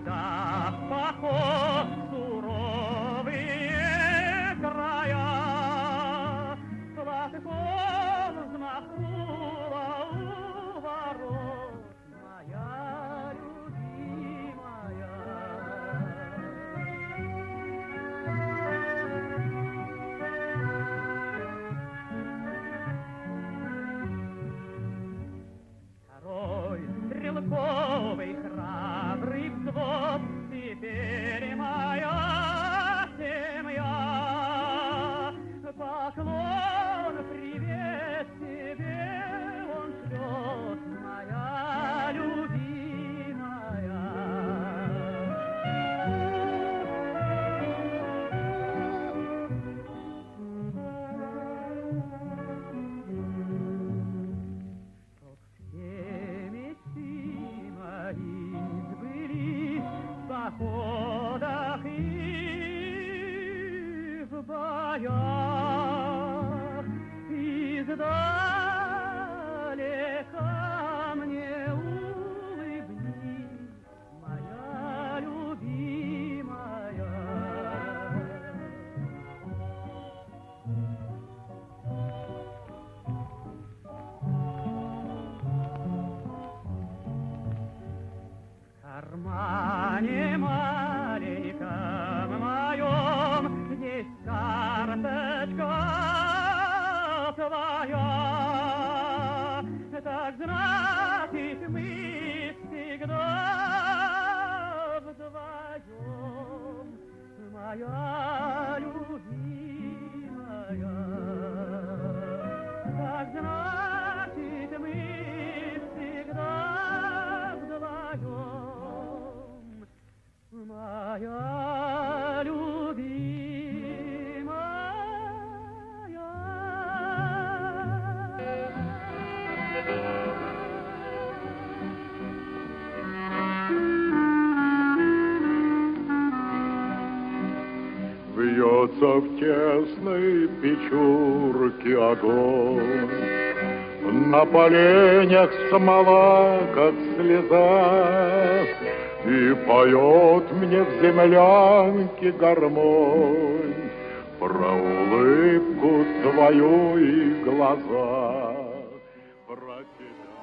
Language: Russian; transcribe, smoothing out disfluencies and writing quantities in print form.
когда в поход суровые края платком взмахнула у ворот моя любимая. Второй стрелковый храбрый взвод, теперь моя семья. Поклон, привет тебе он шлет, моя любимая. Чтоб все мечты мои сбылись в походах и в боях, издалека мне улыбнись, моя любимая. В кармане маленьком моем есть карточка твоя. Так значит, мы всегда вдвоем, моя любимая. Так значит, мы всегда вдвоем, моя Бьется в тесной печурке огонь, на поленях смола, как слеза, и поет мне в землянке гармонь про улыбку твою и глаза, про тебя.